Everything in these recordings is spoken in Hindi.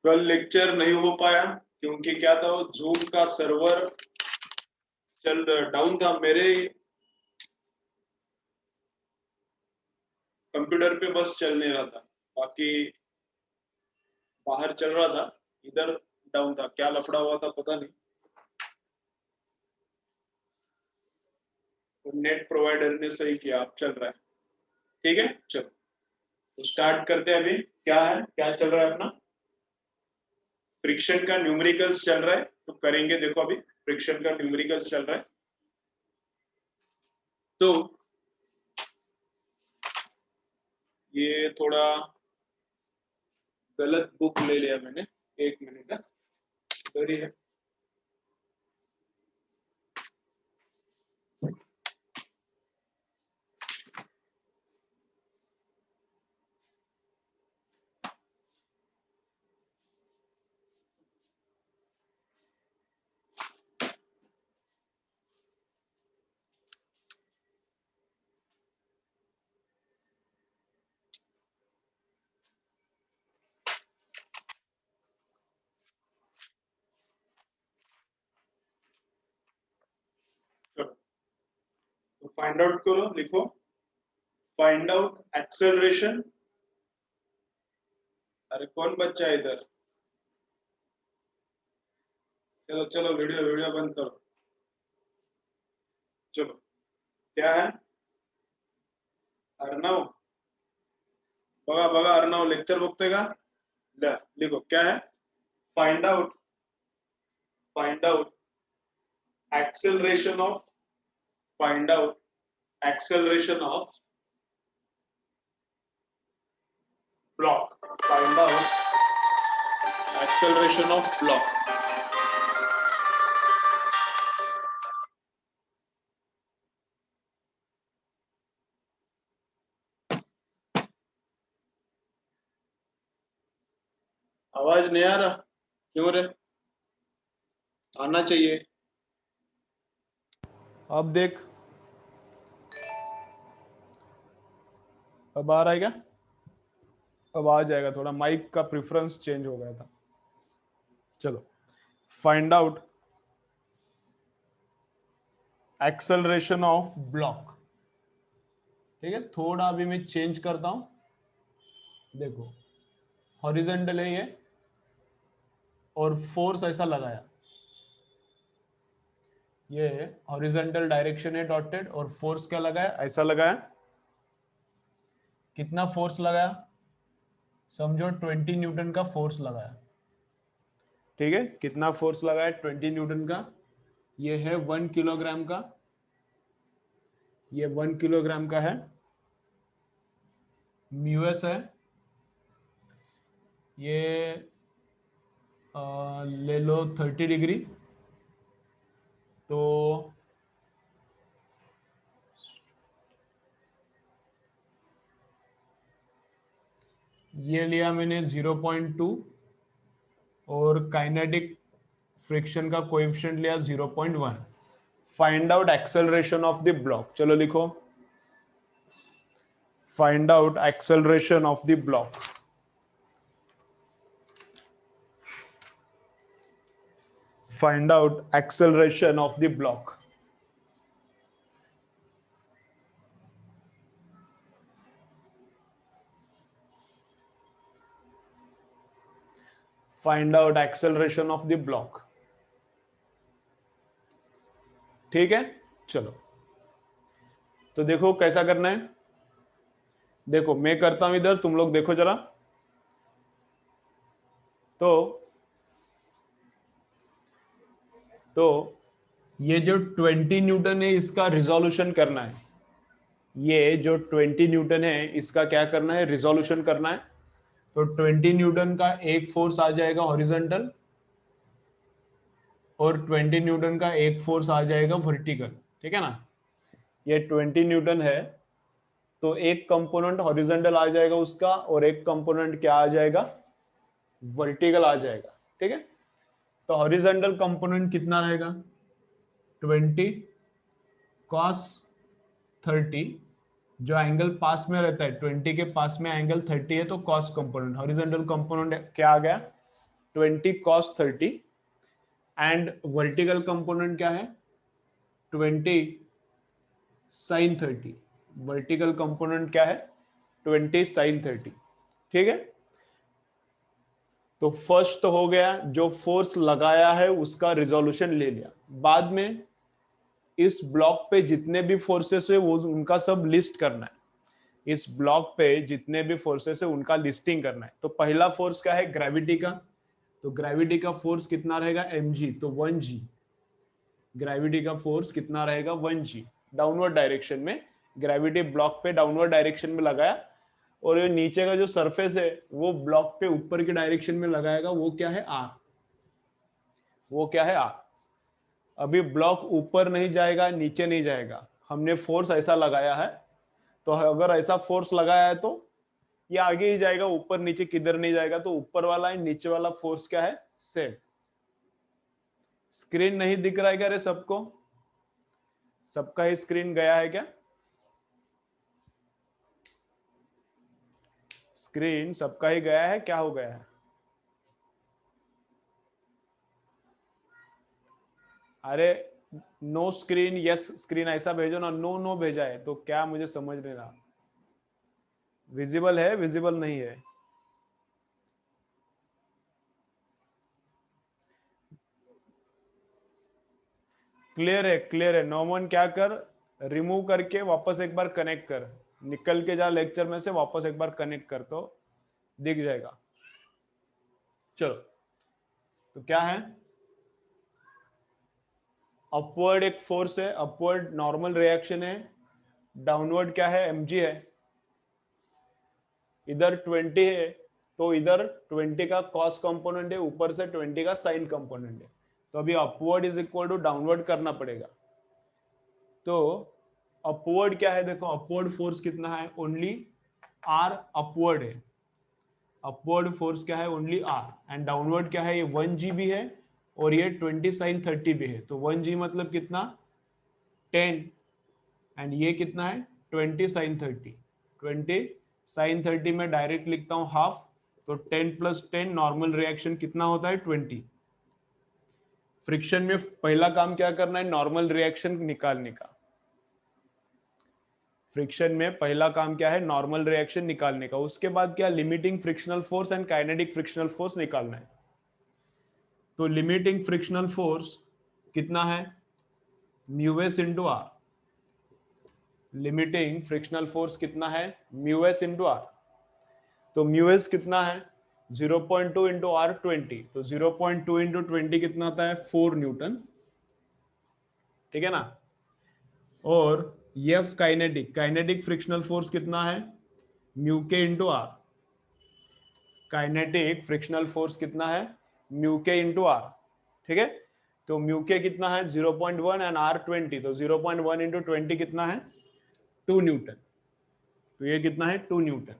कल लेक्चर नहीं हो पाया क्योंकि क्या था, वो जूम का सर्वर चल डाउन था। मेरे कंप्यूटर पे बस चल नहीं रहा था, बाकी बाहर चल रहा था, इधर डाउन था। क्या लफड़ा हुआ था पता नहीं। तो नेट प्रोवाइडर ने सही किया, अब चल रहा है। ठीक है, चलो तो स्टार्ट करते हैं। अभी क्या है, क्या चल रहा है अपना? फ्रिक्शन का न्यूमेरिकल्स चल रहा है, तो करेंगे। देखो अभी फ्रिक्शन का न्यूमेरिकल्स चल रहा है, तो ये थोड़ा गलत बुक ले लिया मैंने। एक मिनट है, इधर ही है। चलो तो फाइंड आउट करो, लिखो फाइंड आउट एक्सेलरेशन। अरे कौन बच्चा है इधर? चलो चलो, वीडियो वीडियो बंद करो। चलो क्या है, अर्णव बघा बघा, अर्णव लेक्चर बघतोय का? लिखो क्या है, find out, find out acceleration of, find out acceleration of block, find out acceleration of block. आवाज नहीं आ रहा क्यों रे? आना चाहिए। अब देख, अब आ रहा है क्या? अब आ जाएगा, थोड़ा माइक का प्रेफरेंस चेंज हो गया था। चलो find out acceleration of block. ठीक है, थोड़ा अभी मैं चेंज करता हूं। देखो हॉरिजॉन्टल है ये, और फोर्स ऐसा लगाया, ये हॉरिजॉन्टल डायरेक्शन है डॉटेड, और फोर्स क्या लगाया, ऐसा लगाया। कितना फोर्स लगाया? समझो 20 न्यूटन का फोर्स लगाया। ठीक है, कितना फोर्स लगाया? 20 न्यूटन का। ये है 1 किलोग्राम का, ये 1 किलोग्राम का है। म्यूएस है ये, ले लो 30 डिग्री। तो ये लिया मैंने 0.2, और काइनेटिक फ्रिक्शन का कोएफिशिएंट लिया 0.1। Find out acceleration of the block. चलो लिखो find out acceleration of the block. Find out acceleration of the block. Find out acceleration of the block. ठीक है, चलो तो देखो कैसा करना है। देखो मैं करता हूं इधर, तुम लोग देखो जरा। तो तो ये जो 20 न्यूटन है इसका रिजोल्यूशन करना है। ये जो 20 न्यूटन है इसका क्या करना है, रिजोल्यूशन करना है। तो 20 न्यूटन का एक फोर्स आ जाएगा हॉरिजॉन्टल, और 20 न्यूटन का एक फोर्स आ जाएगा वर्टिकल। ठीक है ना, ये 20 न्यूटन है, तो एक कंपोनेंट हॉरिजॉन्टल आ जाएगा उसका, और एक कंपोनेंट क्या आ जाएगा, वर्टिकल आ जाएगा। ठीक है, तो हॉरिजॉन्टल कंपोनेंट कितना रहेगा, 20 कॉस 30। जो एंगल पास में रहता है 20 के पास में एंगल 30 है, तो कॉस कंपोनेंट, हॉरिजॉन्टल कंपोनेंट क्या आ गया, 20 cos 30 एंड वर्टिकल कंपोनेंट क्या है 20 sin 30। वर्टिकल कंपोनेंट क्या है 20 sin 30। ठीक है, तो फर्स्ट तो हो गया, जो फोर्स लगाया है उसका रिजोल्यूशन ले लिया। बाद में इस ब्लॉक पे जितने भी फोर्सेस है वो उनका सब लिस्ट करना है। इस ब्लॉक पे जितने भी फोर्सेस है उनका लिस्टिंग करना है। तो पहला फोर्स क्या है ग्रेविटी का, तो ग्रेविटी का फोर्स कितना रहेगा mg, तो 1g। ग्रेविटी का फोर्स कितना रहेगा 1g डाउनवर्ड डायरेक्शन में। ग्रेविटी ब्लॉक पे डाउनवर्ड डायरेक्शन में लगाया, और ये नीचे का जो सरफेस है वो ब्लॉक पे ऊपर की डायरेक्शन में लगाएगा, वो क्या है r। वो क्या है r। अभी ब्लॉक ऊपर नहीं जाएगा नीचे नहीं जाएगा, हमने फोर्स ऐसा लगाया है। तो अगर ऐसा फोर्स लगाया है तो ये आगे ही जाएगा, ऊपर नीचे किधर नहीं जाएगा। तो ऊपर वाला है नीचे वाला फोर्स क्या है सेम। स्क्रीन नहीं दिख रहा है क्या रे सबको? सबका ही स्क्रीन गया है क्या? स्क्रीन सबका ही गया है, क्या हो गया है? अरे नो स्क्रीन यस स्क्रीन ऐसा भेजो ना, नो नो भेजा है तो क्या, मुझे समझ नहीं रहा। विजिबल है विजिबल नहीं है? क्लियर है क्लियर है। नॉमन क्या कर, रिमूव करके वापस एक बार कनेक्ट कर, निकल के जा लेक्चर में से, वापस एक बार कनेक्ट कर तो दिख जाएगा। चलो, तो क्या है, अपवर्ड एक फोर्स है, अपवर्ड नॉर्मल रिएक्शन है। डाउनवर्ड क्या है mg है। इधर 20 है तो इधर 20 का कॉस कंपोनेंट है, ऊपर से 20 का साइन कंपोनेंट है। तो अभी upward is equal to downward करना पड़ेगा। तो अपवर्ड क्या है, देखो अपवर्ड फोर्स कितना है, ओनली आर अपवर्ड है। अपवर्ड फोर्स क्या है ओनली आर, एंड डाउनवर्ड क्या है, ये 1g भी है और ये 20 साइन 30 भी है। तो 1g मतलब कितना 10, एंड ये कितना है 20 साइन 30। 20 साइन 30 में डायरेक्ट लिखता हूं हाफ, तो 10 प्लस 10 नॉर्मल रिएक्शन कितना होता है 20। फ्रिक्शन में पहला काम क्या करना है, नॉर्मल रिएक्शन निकालने का। फ्रिक्शन में पहला काम क्या है, नॉर्मल रिएक्शन निकालने का। उसके बाद क्या, limiting frictional force and kinetic frictional force निकालना है। तो लिमिटिंग फ्रिक्शनल फोर्स कितना है mu S into R. Limiting frictional force कितना है म्यू एस इंटू आर। तो म्यू एस कितना है 0.2 इंटू आर 20, तो 0.2 इंटू 20 कितना आता है 4 न्यूटन। ठीक है ना। और F kinetic, kinetic frictional force कितना है mu K into R. Kinetic frictional force कितना है म्यू के इंटू आर। ठीक है, तो म्यू के कितना है 0.1 एंड आर 20, तो 0.1 इंटू 20 कितना है 2 न्यूटन। तो ये कितना है 2 न्यूटन।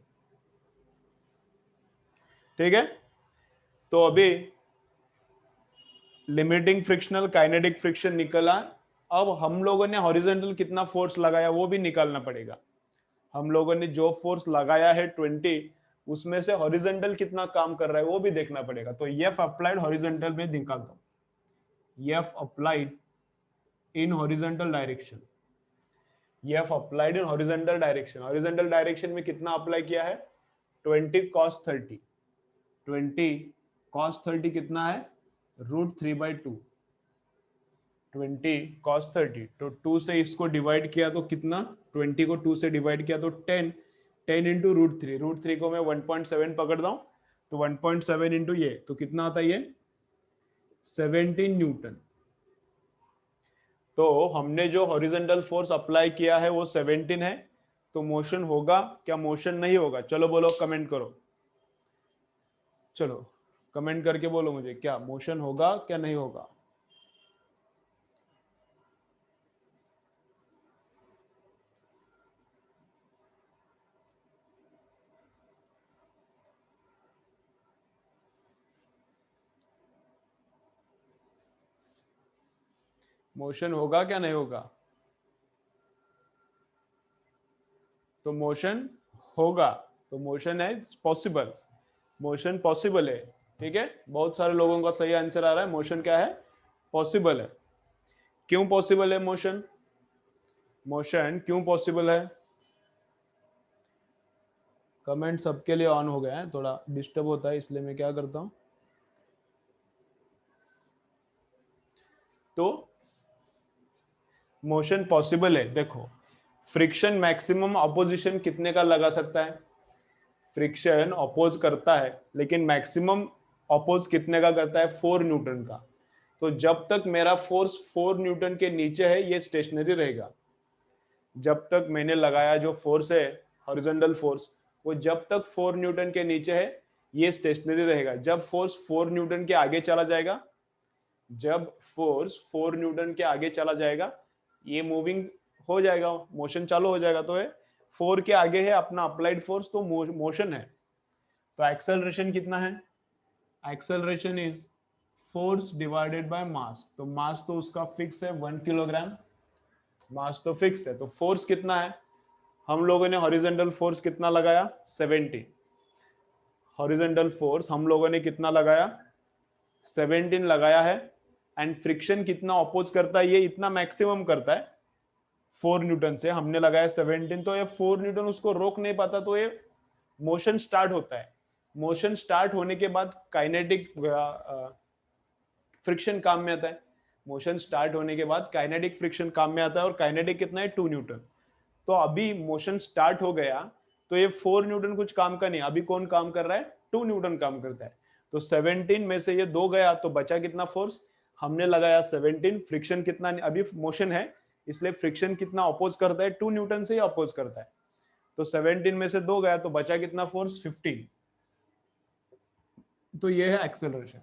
ठीक है, तो अभी लिमिटिंग फ्रिक्शनल काइनेटिक फ्रिक्शन निकला। अब हम लोगों ने हॉरिजॉन्टल कितना फोर्स लगाया वो भी निकालना पड़ेगा। हम लोगों ने जो फोर्स लगाया है 20, उसमें से हॉरिजॉन्टल कितना काम कर रहा है वो भी देखना पड़ेगा। तो एफ अप्लाइड हॉरिजॉन्टल में निकालता हूं, F applied in horizontal direction. F applied in horizontal direction, horizontal direction में कितना अप्लाई किया है 20 cos 30। 20 cos 30 कितना है √3/2। 20 cos 30, तो 2 से इसको डिवाइड किया तो कितना, 20 को 2 से डिवाइड किया तो 10, 10 इंटू √3, √3 को मैं 1.7 पकड़ता हूं, तो 1.7 इंटू ये, तो कितना आता है ये 17 न्यूटन। तो हमने जो हॉरिजॉन्टल फोर्स अप्लाई किया है वो 17 है। तो मोशन होगा क्या, मोशन नहीं होगा? चलो बोलो, कमेंट करो। चलो कमेंट करके बोलो मुझे, क्या मोशन होगा क्या नहीं होगा? मोशन होगा क्या नहीं होगा? तो मोशन होगा, तो मोशन है पॉसिबल, मोशन पॉसिबल है। ठीक है, बहुत सारे लोगों का सही आंसर आ रहा है, मोशन क्या है, पॉसिबल है। क्यों पॉसिबल है मोशन, मोशन क्यों पॉसिबल है? कमेंट सबके लिए ऑन हो गया है, थोड़ा डिस्टर्ब होता है इसलिए मैं क्या करता हूं, तो मोशन पॉसिबल है। देखो, फ्रिक्शन मैक्सिमम अपोजिशन कितने का लगा सकता है, फ्रिक्शन अपोज करता है लेकिन मैक्सिमम अपोज कितने का करता है, 4 न्यूटन का। तो जब तक मेरा फोर्स 4 न्यूटन के नीचे है ये स्टेशनरी रहेगा। जब तक मैंने लगाया जो फोर्स है हॉरिजॉन्टल फोर्स, वो जब तक 4 न्यूटन के नीचे है ये स्टेशनरी रहेगा। जब फोर्स 4 न्यूटन के आगे चला जाएगा, जब फोर्स 4 न्यूटन के आगे चला जाएगा ये मूविंग हो जाएगा, मोशन चालू हो जाएगा। तो ये 4 के आगे है अपना अप्लाइड फोर्स, तो मोशन है। तो एक्सेलरेशन कितना है, acceleration is force divided by mass. तो मास तो उसका फिक्स है 1 किलोग्राम, मास तो फिक्स है। तो फोर्स कितना है, हम लोगों ने हॉरिजॉन्टल फोर्स कितना लगाया, 70। हॉरिजॉन्टल फोर्स हम लोगों ने कितना लगाया, 17 लगाया है। एंड फ्रिक्शन कितना अपोज करता है, ये इतना मैक्सिमम करता है 4 न्यूटन से, हमने लगाया 17। तो ये 4 न्यूटन उसको रोक नहीं पाता, तो ये मोशन स्टार्ट होता है। मोशन स्टार्ट होने के बाद काइनेटिक फ्रिक्शन काम में आता है। मोशन स्टार्ट होने के बाद काइनेटिक फ्रिक्शन काम में आता है, और काइनेटिक कितना है, 2 न्यूटन। तो अभी मोशन स्टार्ट हो गया, तो ये 4 न्यूटन कुछ काम का नहीं, अभी कौन काम कर रहा है, 2 न्यूटन काम करता है। तो 17 में से ये 2 गया तो बचा कितना फोर्स, हमने लगाया 17। फ्रिक्शन कितना, अभी मोशन है इसलिए फ्रिक्शन कितना अपोज करता है, 2 न्यूटन से ही अपोज करता है। तो 17 में से 2 गया तो बचा कितना फोर्स, 15। तो ये है एक्सेलरेशन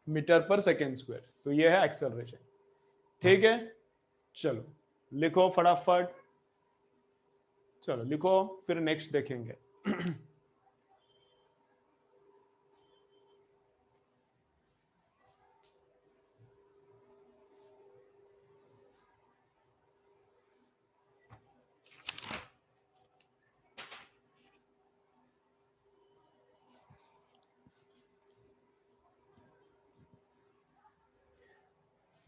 मीटर पर सेकेंड स्क्वायर। तो ये है एक्सेलरेशन। ठीक है, चलो लिखो फटाफट, चलो लिखो, फिर नेक्स्ट देखेंगे।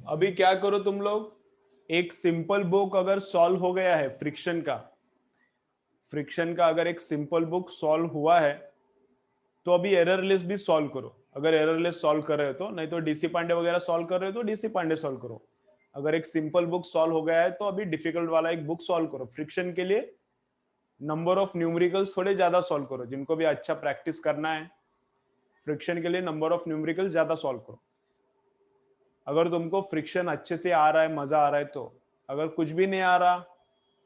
अभी क्या करो तुम लोग, एक सिंपल बुक अगर सॉल्व हो गया है फ्रिक्शन का, फ्रिक्शन का अगर एक सिंपल बुक सॉल्व हुआ है तो अभी एररलेस भी सॉल्व करो। अगर एररलेस सॉल्व कर रहे हो तो, नहीं तो डीसी पांडे वगैरह सॉल्व कर रहे हो तो डीसी पांडे सॉल्व करो। अगर एक सिंपल बुक सॉल्व हो गया है तो अभी डिफिकल्ट वाला एक बुक सॉल्व करो। फ्रिक्शन के लिए नंबर ऑफ न्यूमेरिकल्स थोड़े ज्यादा सॉल्व करो, जिनको भी अच्छा प्रैक्टिस करना है फ्रिक्शन के लिए नंबर ऑफ न्यूमेरिकल्स ज्यादा सॉल्व करो। अगर तुमको फ्रिक्शन अच्छे से आ रहा है, मजा आ रहा है तो, अगर कुछ भी नहीं आ रहा,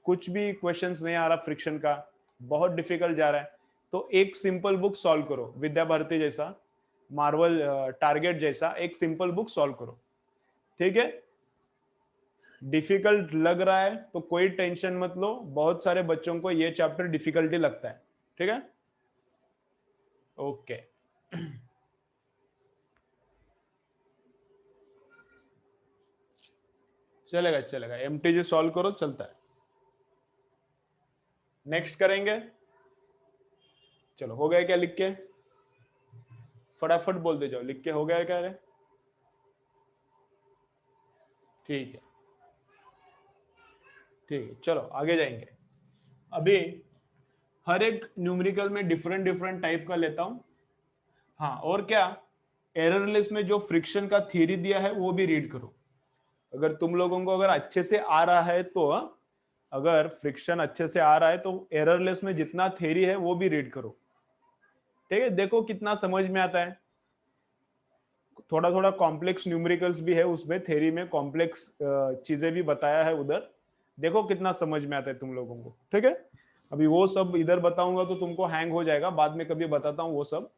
कुछ भी क्वेश्चंस नहीं आ रहा फ्रिक्शन का, बहुत डिफिकल्ट जा रहा है, तो एक सिंपल बुक सॉल्व करो, विद्या भारती जैसा, मार्वल टारगेट जैसा एक सिंपल बुक सॉल्व करो। ठीक है, डिफिकल्ट लग रहा है तो कोई टेंशन मत लो, बहुत सारे बच्चों को ये चैप्टर डिफिकल्टी लगता है। ठीक है, ओके। चलेगा चलेगा, एमटीजी सॉल्व करो, चलता है। नेक्स्ट करेंगे, चलो हो गया क्या लिख के, फटाफट बोल दे जाओ, लिख के हो गया क्या रे, ठीक है ठीक है, चलो आगे जाएंगे। अभी हर एक न्यूमेरिकल में डिफरेंट डिफरेंट टाइप का लेता हूं। हाँ, और क्या, एररलेस में जो फ्रिक्शन का थ्योरी दिया है वो भी रीड करो। अगर तुम लोगों को अगर अच्छे से आ रहा है तो, अगर फ्रिक्शन अच्छे से आ रहा है तो एररलेस में जितना थ्योरी है वो भी रीड करो। ठीक है, देखो कितना समझ में आता है। थोड़ा थोड़ा कॉम्प्लेक्स न्यूमेरिकल्स भी है उसमें, थ्योरी में कॉम्प्लेक्स चीजें भी बताया है उधर, देखो कितना समझ में आता है तुम लोगों को। ठीक है, अभी वो सब इधर बताऊंगा तो तुमको हैंग हो जाएगा, बाद में कभी बताता हूँ वो सब।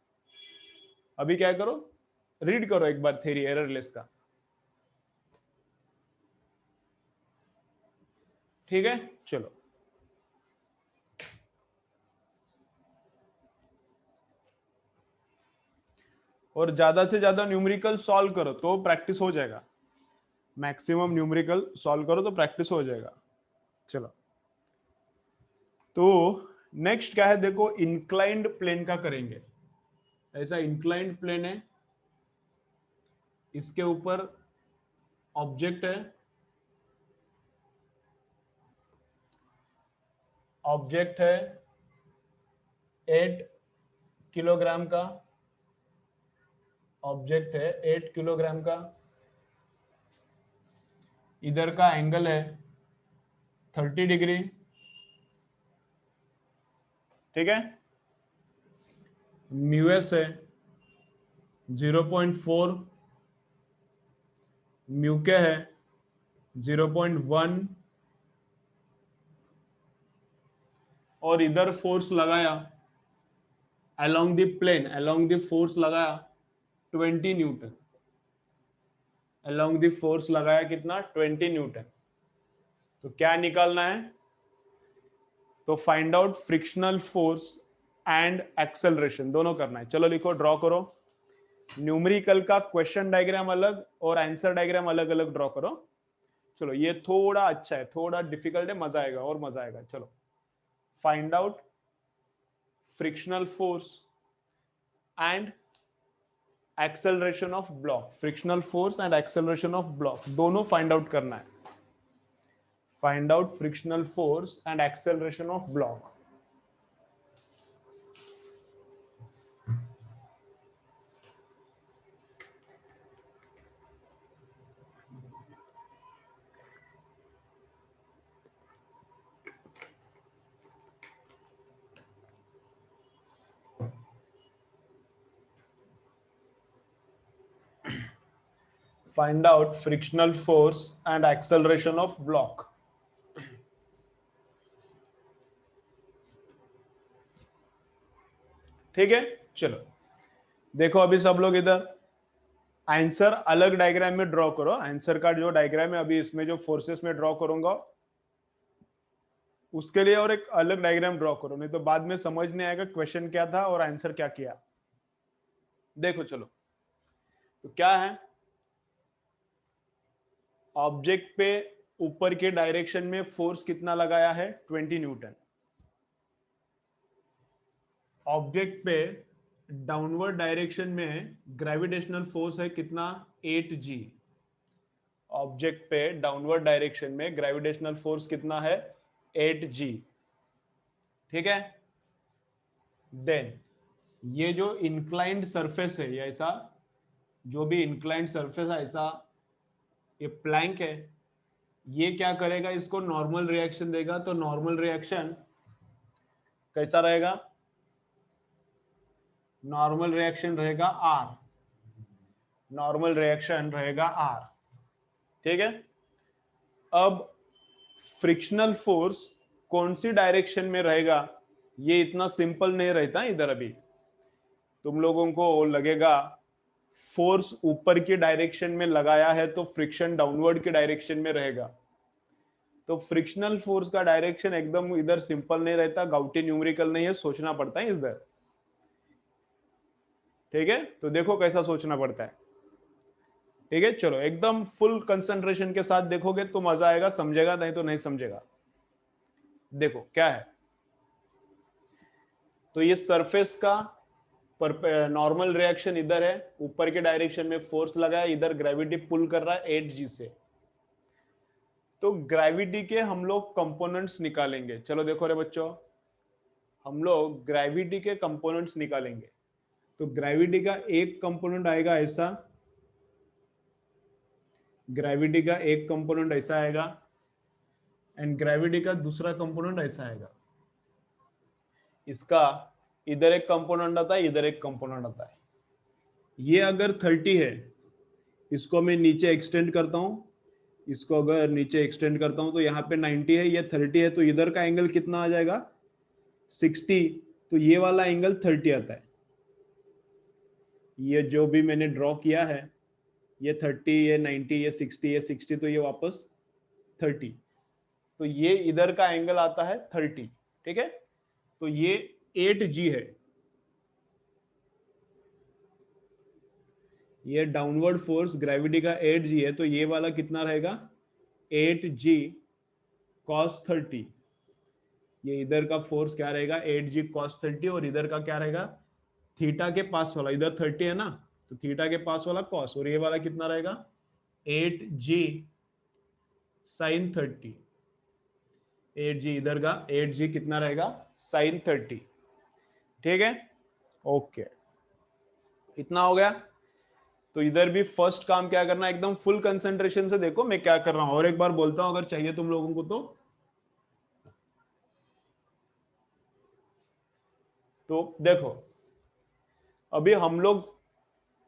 अभी क्या करो, रीड करो एक बार थ्योरी एररलेस का। ठीक है, चलो और ज्यादा से ज्यादा न्यूमेरिकल सॉल्व करो तो प्रैक्टिस हो जाएगा, मैक्सिमम न्यूमेरिकल सॉल्व करो तो प्रैक्टिस हो जाएगा। चलो, तो नेक्स्ट क्या है देखो, इंक्लाइंड प्लेन का करेंगे। ऐसा इंक्लाइंड प्लेन है, इसके ऊपर ऑब्जेक्ट है, ऑब्जेक्ट है 8 किलोग्राम का, ऑब्जेक्ट है 8 किलोग्राम का, इधर का एंगल है 30 डिग्री, ठीक है। म्यूएस है 0.4, म्यूके है 0.1, और इधर फोर्स लगाया along the plane, along the force लगाया 20 न्यूटन, अलोंग द फोर्स लगाया कितना 20 न्यूटन। तो क्या निकालना है, तो find out frictional force and acceleration, दोनों करना है। चलो लिखो, ड्रॉ करो। न्यूमेरिकल का क्वेश्चन डायग्राम अलग और आंसर डायग्राम अलग अलग ड्रॉ करो। चलो ये थोड़ा अच्छा है, थोड़ा डिफिकल्ट है, मजा आएगा और मजा आएगा। चलो, find out frictional force and acceleration of block, frictional force and acceleration of block दोनों फाइंड आउट करना है। Find out frictional force and acceleration of block. Find out frictional force and acceleration of block. ठीक है, चलो देखो अभी सब लोग इधर आंसर अलग डायग्राम में ड्रॉ करो। आंसर का जो डायग्राम है अभी इसमें जो फोर्सेस में ड्रॉ करूंगा उसके लिए और एक अलग डायग्राम ड्रॉ करो, नहीं तो बाद में समझ नहीं आएगा क्वेश्चन क्या था और आंसर क्या किया। देखो चलो, तो क्या है, ऑब्जेक्ट पे ऊपर के डायरेक्शन में फोर्स कितना लगाया है 20 न्यूटन, ऑब्जेक्ट पे डाउनवर्ड डायरेक्शन में ग्रेविटेशनल फोर्स है कितना 8g, ऑब्जेक्ट पे डाउनवर्ड डायरेक्शन में ग्रेविटेशनल फोर्स कितना है 8g, ठीक है। देन ये जो इंक्लाइंड सरफेस है, ये ऐसा जो भी इंक्लाइंड सरफेस है ऐसा, ये प्लैंक है, ये क्या करेगा, इसको नॉर्मल रिएक्शन देगा। तो नॉर्मल रिएक्शन कैसा रहेगा, नॉर्मल रिएक्शन रहेगा आर, नॉर्मल रिएक्शन रहेगा आर, ठीक है। अब फ्रिक्शनल फोर्स कौन सी डायरेक्शन में रहेगा, ये इतना सिंपल नहीं रहता इधर। अभी तुम लोगों को लगेगा फोर्स ऊपर की डायरेक्शन में लगाया है तो फ्रिक्शन डाउनवर्ड की डायरेक्शन में रहेगा। तो फ्रिक्शनल फोर्स का डायरेक्शन एकदम इधर सिंपल नहीं रहता, गाउटी न्यूमेरिकल नहीं है, सोचना पड़ता है इधर, ठीक है। तो देखो कैसा सोचना पड़ता है, ठीक है। चलो एकदम फुल कंसंट्रेशन के साथ देखोगे तो मजा आएगा, समझेगा, नहीं तो नहीं समझेगा। देखो क्या है, तो ये सरफेस का नॉर्मल रिएक्शन इधर है, ऊपर के डायरेक्शन में फोर्स लगा है, इधर ग्रेविटी पुल कर रहा है 8g से। तो ग्रेविटी के हम लोग कंपोनेंट्स निकालेंगे। चलो देखो रे बच्चों, हम लोग ग्रेविटी के कंपोनेंट्स निकालेंगे। तो ग्रेविटी का एक कंपोनेंट आएगा ऐसा, ग्रेविटी का एक कंपोनेंट ऐसा आएगा, एंड ग्रेविटी का दूसरा कंपोनेंट ऐसा आएगा। इसका इधर एक कंपोनेंट आता है, इधर एक कंपोनेंट आता है। ये अगर 30 है, इसको मैं नीचे एक्सटेंड करता हूं, इसको अगर नीचे एक्सटेंड करता हूं तो यहाँ पे 90 है, ये 30 है, तो इधर का एंगल कितना आ जाएगा 60। तो ये वाला एंगल 30 आता है। ये जो भी मैंने ड्रॉ किया है, ये 30, ये 90, ये 60, ये 60, तो ये वापस 30। तो ये इधर का एंगल आता है 30, ठीक है। तो ये 8g है, ये डाउनवर्ड फोर्स ग्रेविटी का 8g है, तो ये वाला कितना रहेगा 8g cos 30। ये इधर का फोर्स क्या रहेगा 8g cos 30, और इधर का क्या रहेगा थीटा के पास वाला, इधर 30 है ना, तो थीटा के पास वाला कॉस, और ये वाला कितना रहेगा 8g साइन 30। 8g इधर का 8g कितना रहेगा साइन 30। ठीक है, ओके, इतना हो गया। तो इधर भी फर्स्ट काम क्या करना है, एकदम फुल कंसंट्रेशन से देखो मैं क्या कर रहा हूं, और एक बार बोलता हूं अगर चाहिए तुम लोगों को तो देखो, अभी हम लोग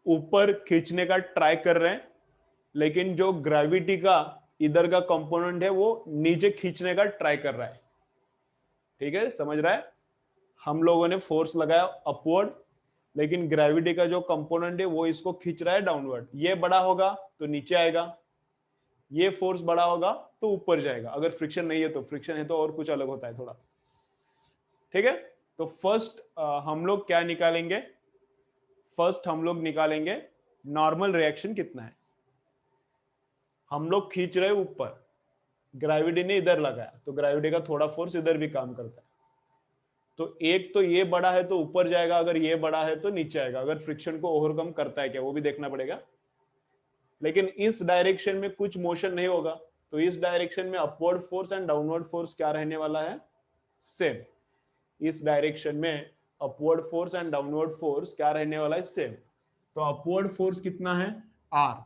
ऊपर खींचने का ट्राई कर रहे हैं, लेकिन जो ग्रेविटी का इधर का कंपोनेंट है वो नीचे खींचने का ट्राई कर रहा है। ठीक है, समझ रहा है, हम लोगों ने फोर्स लगाया अपवर्ड, लेकिन ग्रेविटी का जो कंपोनेंट है वो इसको खींच रहा है डाउनवर्ड। ये बड़ा होगा तो नीचे आएगा, ये फोर्स बड़ा होगा तो ऊपर जाएगा, अगर फ्रिक्शन नहीं है तो, फ्रिक्शन है तो और कुछ अलग होता है थोड़ा। ठीक है, तो फर्स्ट हम लोग क्या निकालेंगे, फर्स्ट हम लोग निकालेंगे नॉर्मल रिएक्शन कितना है। हम लोग खींच रहे ऊपर, ग्रेविटी ने इधर लगाया, तो ग्रेविटी का थोड़ा फोर्स इधर भी काम करता है। तो एक तो ये बड़ा है तो ऊपर जाएगा, अगर ये बड़ा है तो नीचे आएगा, अगर फ्रिक्शन को ओवरकम करता है क्या वो भी देखना पड़ेगा। लेकिन इस डायरेक्शन में कुछ मोशन नहीं होगा, तो इस डायरेक्शन में upward force and downward force क्या रहने वाला है, सेम। इस डायरेक्शन में upward force and downward force क्या रहने वाला है, सेम। तो अपवर्ड फोर्स कितना है R,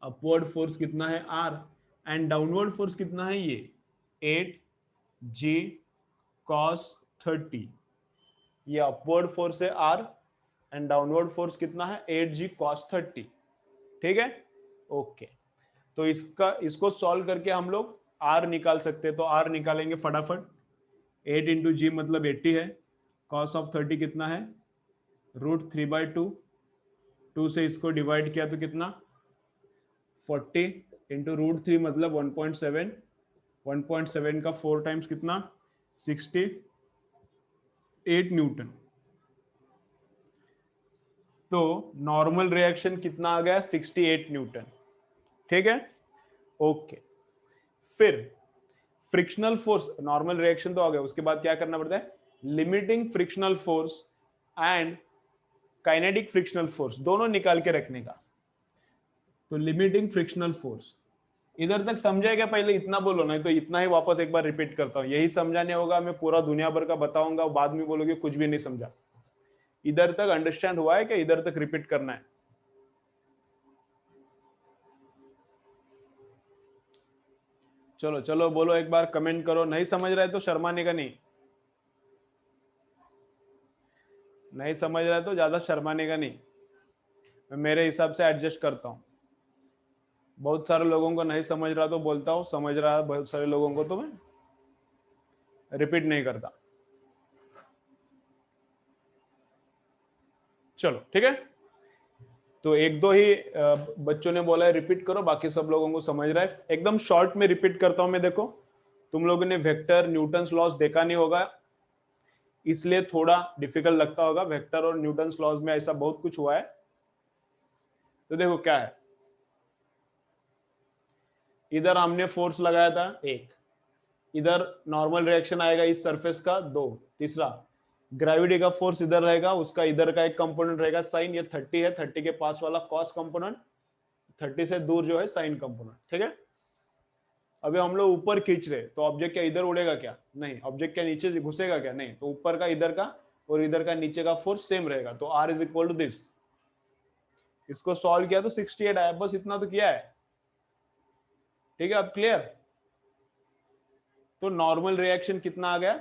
अपवर्ड फोर्स कितना है R, एंड डाउनवर्ड फोर्स कितना है ये 8g cos 30। ये अपवर्ड फोर्स है R एंड डाउनवर्ड फोर्स कितना है 8g cos 30। ठीक है, ओके, तो इसको सॉल्व करके हम लोग R निकाल सकते हैं, तो R निकालेंगे फटाफट। 8 इंटू जी मतलब 80 है, cos ऑफ 30 कितना है √3/2, 2 से इसको डिवाइड किया तो कितना 40 इंटू √3 मतलब 1.7, 1.7 का 4 टाइम्स कितना 68 न्यूटन। तो नॉर्मल रिएक्शन कितना आ गया 68 न्यूटन। ठीक है, ओके, फिर फ्रिक्शनल फोर्स, नॉर्मल रिएक्शन तो आ गया, उसके बाद क्या करना पड़ता है, limiting frictional force and kinetic frictional force दोनों निकाल के रखने का। तो लिमिटिंग फ्रिक्शनल फोर्स इधर तक समझा क्या, पहले इतना बोलो, नहीं तो इतना ही वापस एक बार रिपीट करता हूं, यही समझाने होगा, मैं पूरा दुनिया भर का बताऊंगा, बाद में बोलोगे कुछ भी नहीं समझा। इधर तक अंडरस्टैंड हुआ है क्या, इधर तक रिपीट करना है। चलो चलो बोलो एक बार, कमेंट करो, नहीं समझ रहा है तो शर्माने का नहीं, नहीं समझ रहा है तो ज्यादा शर्माने का नहीं, मैं मेरे हिसाब से एडजस्ट करता हूं। बहुत सारे लोगों को नहीं समझ रहा तो बोलता हूं, समझ रहा है बहुत सारे लोगों को तो मैं रिपीट नहीं करता। चलो ठीक है, तो एक दो ही बच्चों ने बोला है रिपीट करो, बाकी सब लोगों को समझ रहा है। एकदम शॉर्ट में रिपीट करता हूं मैं। देखो, तुम लोगों ने वेक्टर न्यूटन्स लॉस देखा नहीं होगा, इसलिए थोड़ा डिफिकल्ट लगता होगा। वेक्टर और न्यूटन्स लॉस में ऐसा बहुत कुछ हुआ है। तो देखो क्या है, इधर हमने फोर्स लगाया था 1, इधर नॉर्मल रिएक्शन आएगा इस सरफेस का 2, तीसरा ग्रेविटी का फोर्स इधर रहेगा, उसका इधर का एक कंपोनेंट रहेगा साइन, ये 30 है, 30 के पास वाला कॉस कंपोनेंट, 30 से दूर जो है साइन कंपोनेंट। ठीक है, अभी हम लोग ऊपर खींच रहे, तो ऑब्जेक्ट क्या इधर उड़ेगा क्या, नहीं। ऑब्जेक्ट क्या नीचे घुसेगा क्या, नहीं। तो ऊपर का इधर का और इधर का नीचे का फोर्स सेम रहेगा, तो R is equal to this. इसको सॉल्व किया तो 68 आया, बस इतना तो किया है। ठीक है, अब क्लियर। तो नॉर्मल रिएक्शन कितना आ गया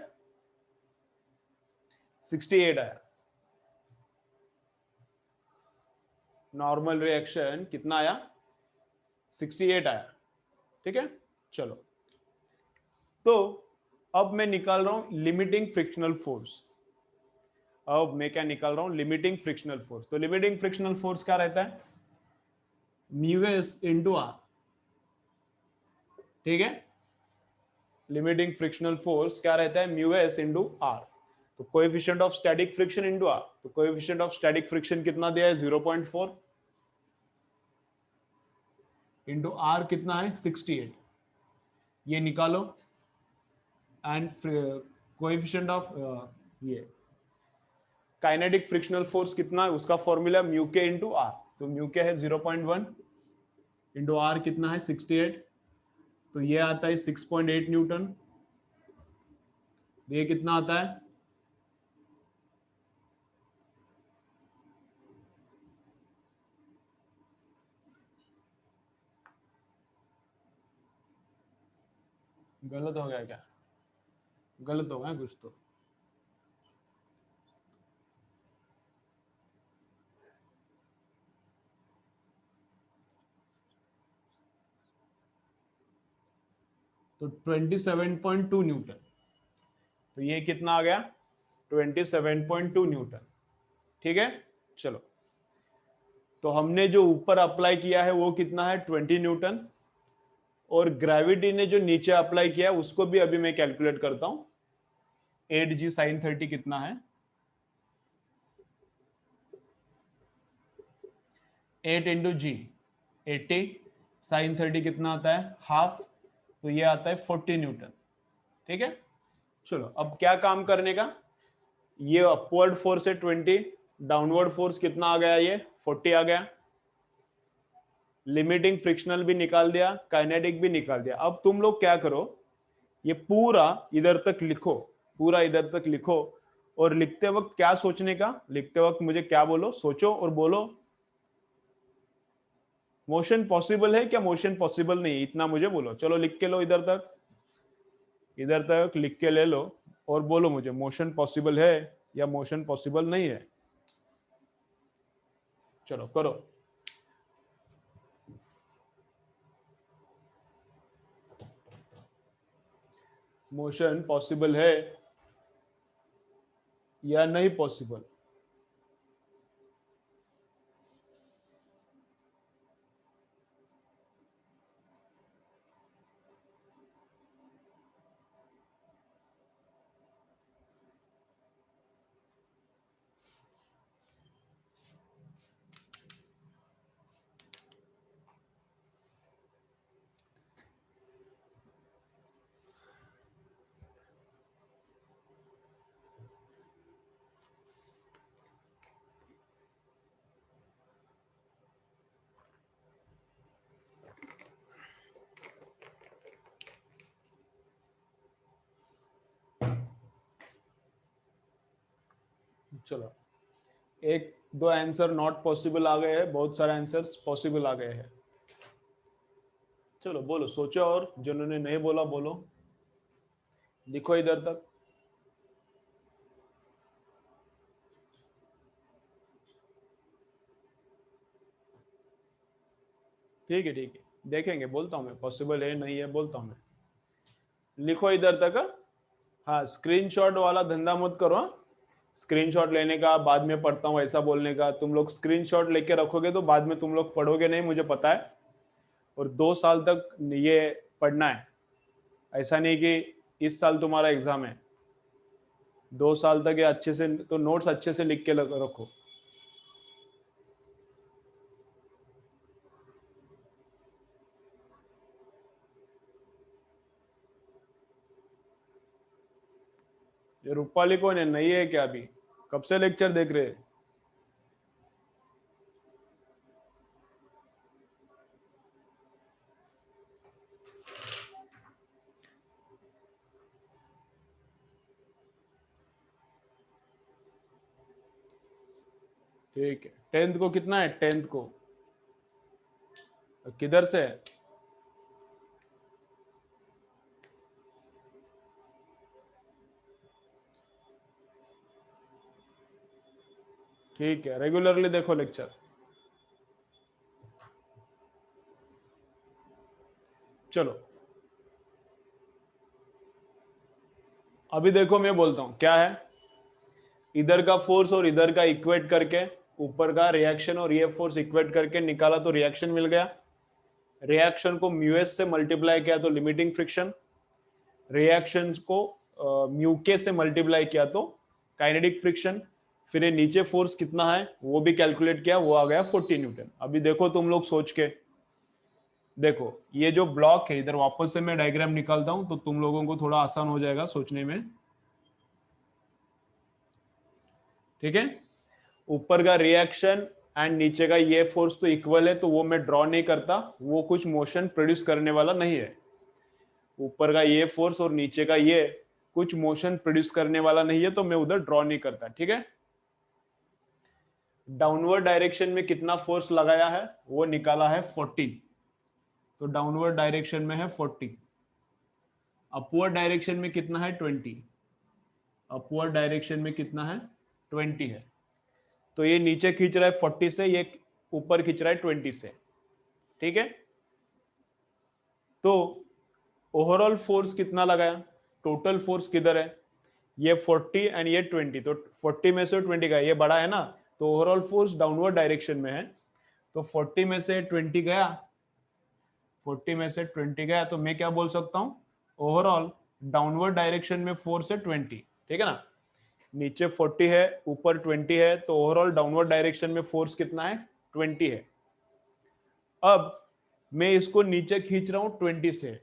68 आया। नॉर्मल रिएक्शन कितना आया 68 आया। ठीक है, चलो, तो अब मैं निकाल रहा हूं लिमिटिंग फ्रिक्शनल फोर्स। अब मैं क्या निकाल रहा हूं, लिमिटिंग फ्रिक्शनल फोर्स। तो लिमिटिंग फ्रिक्शनल फोर्स क्या रहता है, म्यूएस इंटू आर। ठीक है, लिमिटिंग फ्रिक्शनल फोर्स क्या रहता है, म्यूएस इंटू आर। तो coefficient of static friction into R, तो कोएफिशिएंट ऑफ स्टैटिक फ्रिक्शन कितना दिया है 0.4 इंटू आर कितना है 68, ये निकालो। एंड कोएफिशिएंट ऑफ ये काइनेटिक फ्रिक्शनल फोर्स कितना है उसका formula mu K into R, तो म्यू के है 0.1 इंटू आर कितना है 68, तो ये आता है 6.8 न्यूटन। ये कितना आता है, गलत हो गया क्या, गलत हो गया कुछ तो 27.2 न्यूटन, तो ये कितना आ गया 27.2 न्यूटन। ठीक है, चलो तो हमने जो ऊपर अप्लाई किया है वो कितना है 20 न्यूटन, और ग्रेविटी ने जो नीचे अप्लाई किया है उसको भी अभी मैं कैलकुलेट करता हूं। 8g sin 30 कितना है, 8 इंटू जी 80, साइन 30 कितना आता है हाफ, तो ये आता है 40 न्यूटन। ठीक है, चलो अब क्या काम करने का, ये अपवर्ड फोर्स है 20, डाउनवर्ड फोर्स कितना आ गया, ये 40 आ गया, लिमिटिंग फ्रिक्शनल भी निकाल दिया, काइनेटिक भी निकाल दिया। अब तुम लोग क्या करो, ये पूरा इधर तक लिखो, पूरा इधर तक लिखो, और लिखते वक्त क्या सोचने का, लिखते वक्त मुझे क्या बोलो, सोचो और बोलो मोशन पॉसिबल है क्या, मोशन पॉसिबल नहीं है, इतना मुझे बोलो। चलो लिख के लो इधर तक लिख के ले लो, और बोलो मुझे मोशन पॉसिबल है या मोशन पॉसिबल नहीं है। चलो करो, मोशन पॉसिबल है या नहीं पॉसिबल। चलो एक दो आंसर नॉट पॉसिबल आ गए हैं, बहुत सारे आंसर्स पॉसिबल आ गए हैं। चलो बोलो, सोचो, और जिन्होंने नहीं बोला बोलो, लिखो इधर तक। ठीक है ठीक है, देखेंगे, बोलता हूं मैं, पॉसिबल है नहीं है बोलता हूं मैं, लिखो इधर तक। हाँ, स्क्रीनशॉट वाला धंधा मत करो, स्क्रीनशॉट लेने का बाद में पढ़ता हूँ ऐसा बोलने का, तुम लोग स्क्रीनशॉट लेके रखोगे तो बाद में तुम लोग पढ़ोगे नहीं, मुझे पता है, और 2 साल तक ये पढ़ना है। ऐसा नहीं कि इस साल तुम्हारा एग्जाम है, 2 साल तक ये अच्छे से, तो नोट्स अच्छे से लिख के रखो। ये रूपाली कौन है, नहीं है क्या अभी, कब से लेक्चर देख रहे हैं। ठीक है, 10th को कितना है, 10th को किधर से है, ठीक है, रेगुलरली देखो लेक्चर। चलो अभी देखो, मैं बोलता हूं क्या है, इधर का फोर्स और इधर का इक्वेट करके, ऊपर का रिएक्शन और ये फोर्स इक्वेट करके निकाला तो रिएक्शन मिल गया, रिएक्शन को म्यूएस से मल्टीप्लाई किया तो लिमिटिंग फ्रिक्शन, रिएक्शंस को म्यूके से मल्टीप्लाई किया तो काइनेटिक फ्रिक्शन, फिर ये नीचे फोर्स कितना है वो भी कैलकुलेट किया, वो आ गया 40 न्यूटन। अभी देखो तुम लोग सोच के देखो, ये जो ब्लॉक है इधर वापस से मैं डायग्राम निकालता हूं तो तुम लोगों को थोड़ा आसान हो जाएगा सोचने में। ठीक है, ऊपर का रिएक्शन एंड नीचे का ये फोर्स तो इक्वल है, तो वो मैं ड्रॉ नहीं करता, वो कुछ मोशन प्रोड्यूस करने वाला नहीं है। ऊपर का ये फोर्स और नीचे का ये कुछ मोशन प्रोड्यूस करने वाला नहीं है, तो मैं उधर ड्रॉ नहीं करता। ठीक है, डाउनवर्ड डायरेक्शन में कितना फोर्स लगाया है वो निकाला है 40, तो डाउनवर्ड डायरेक्शन में है 40, अपवर्ड डायरेक्शन में कितना है 20, अपवर्ड डायरेक्शन में कितना है 20 है, तो ये नीचे खींच रहा है 40 से, ये ऊपर खींच रहा है 20 से। ठीक है, तो ओवरऑल फोर्स कितना लगाया, टोटल फोर्स किधर है, ये 40 एंड ये 20, तो 40 में से 20 का ये बड़ा है ना, तो ओवरऑल फोर्स डाउनवर्ड डायरेक्शन में है, तो 40 में से 20 गया, 40 में से 20 गया, तो मैं क्या बोल सकता हूं, ओवरऑल डाउनवर्ड डायरेक्शन में फोर्स है 20। ठीक है ना, नीचे 40 है ऊपर 20 है, तो ओवरऑल डाउनवर्ड डायरेक्शन में फोर्स कितना है 20 है। अब मैं इसको नीचे खींच रहा हूं 20 से,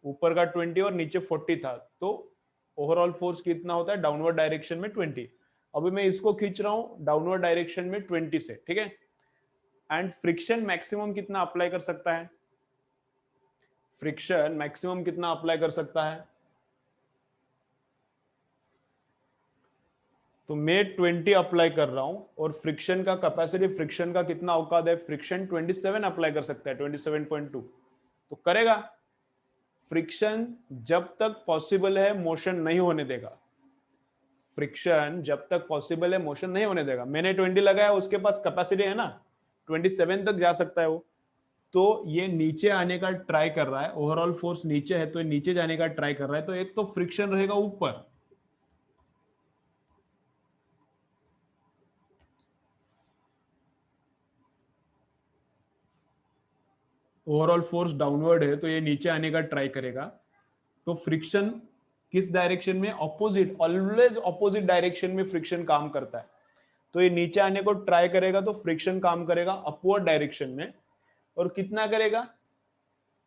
ऊपर का 20 और नीचे 40 था, तो ओवरऑल फोर्स कितना होता है डाउनवर्ड डायरेक्शन में 20। अभी मैं इसको खींच रहा हूं डाउनवर्ड डायरेक्शन में 20 से। ठीक है, एंड फ्रिक्शन मैक्सिमम कितना अप्लाई कर सकता है, फ्रिक्शन मैक्सिमम कितना अप्लाई कर सकता है, तो मैं 20 अप्लाई कर रहा हूं, और फ्रिक्शन का कैपेसिटी, फ्रिक्शन का कितना औकात है, फ्रिक्शन 27 अप्लाई कर सकता है, 27.2, तो करेगा। फ्रिक्शन जब तक पॉसिबल है मोशन नहीं होने देगा, फ्रिक्शन जब तक पॉसिबल है मोशन नहीं होने देगा। मैंने 20 लगाया, उसके पास कैपेसिटी है ना 27 तक जा सकता है वो, तो ये नीचे आने का ट्राई कर रहा है, ओवरऑल फोर्स नीचे है, तो ये नीचे जाने का ट्राई कर रहा है, तो एक तो फ्रिक्शन रहेगा ऊपर, ओवरऑल फोर्स डाउनवर्ड है, तो ये नीचे आने का ट्राई करेगा, तो फ्रिक्शन किस डायरेक्शन में, ऑपोजिट, ऑलवेज ऑपोजिट डायरेक्शन में फ्रिक्शन काम करता है, तो ये नीचे आने को ट्राई करेगा, तो फ्रिक्शन काम करेगा अपवर्ड डायरेक्शन में, और कितना करेगा,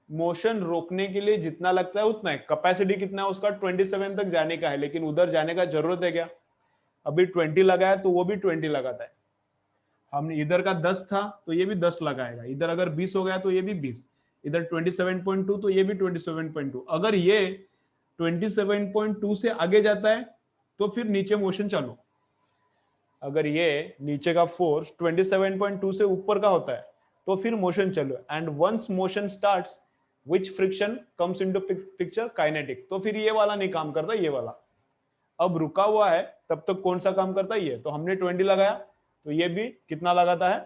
मोशन रोकने के लिए जितना लगता है उतना है, कैपेसिटी कितना है उसका 27 तक जाने का है, लेकिन उधर जाने का जरूरत है क्या, अभी 20 लगाया तो वो भी 20 लगाता है, हमने इधर का 10 था तो ये भी 10 लगाएगा, इधर अगर 20 हो गया तो ये भी 20, इधर 27.2 तो ये भी 27.2, अगर ये 27.2 से आगे जाता है तो फिर नीचे मोशन चालू, अगर ये नीचे का फोर्स 27.2 से ऊपर का होता है तो फिर मोशन चालू, and once motion starts which friction comes into picture, kinetic, तो फिर ये वाला नहीं काम करता, ये वाला अब रुका हुआ है, तब तक कौन सा काम करता है ये, तो हमने 20 लगाया, तो ये भी कितना लगाता है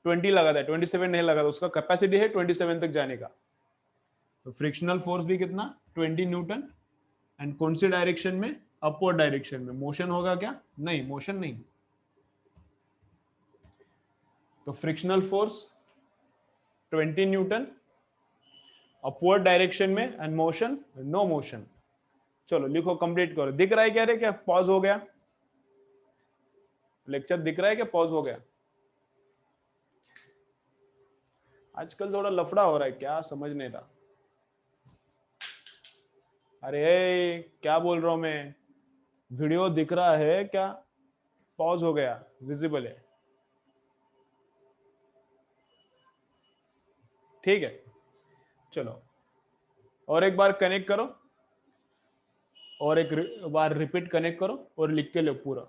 20 लगाता है, 27 नहीं लगाता, उसका कैपेसिटी है 27 तक जाने का, तो फ्रिक्शनल फोर्स भी कितना 20 न्यूटन, एंड कौन सी डायरेक्शन में, अपवर्ड डायरेक्शन में, मोशन होगा क्या, नहीं मोशन नहीं, तो frictional force 20 Newton upward direction में, एंड मोशन नो मोशन। चलो लिखो, कंप्लीट करो, दिख रहा है क्या रे, क्या पॉज हो गया, लेक्चर दिख रहा है क्या, पॉज हो गया, आजकल थोड़ा लफड़ा हो रहा है, क्या समझ नहीं रहा, अरे क्या बोल रहा हूं मैं, वीडियो दिख रहा है क्या, पॉज हो गया, विजिबल है, ठीक है। चलो और एक बार कनेक्ट करो, और एक बार रिपीट कनेक्ट करो और लिख के लो पूरा।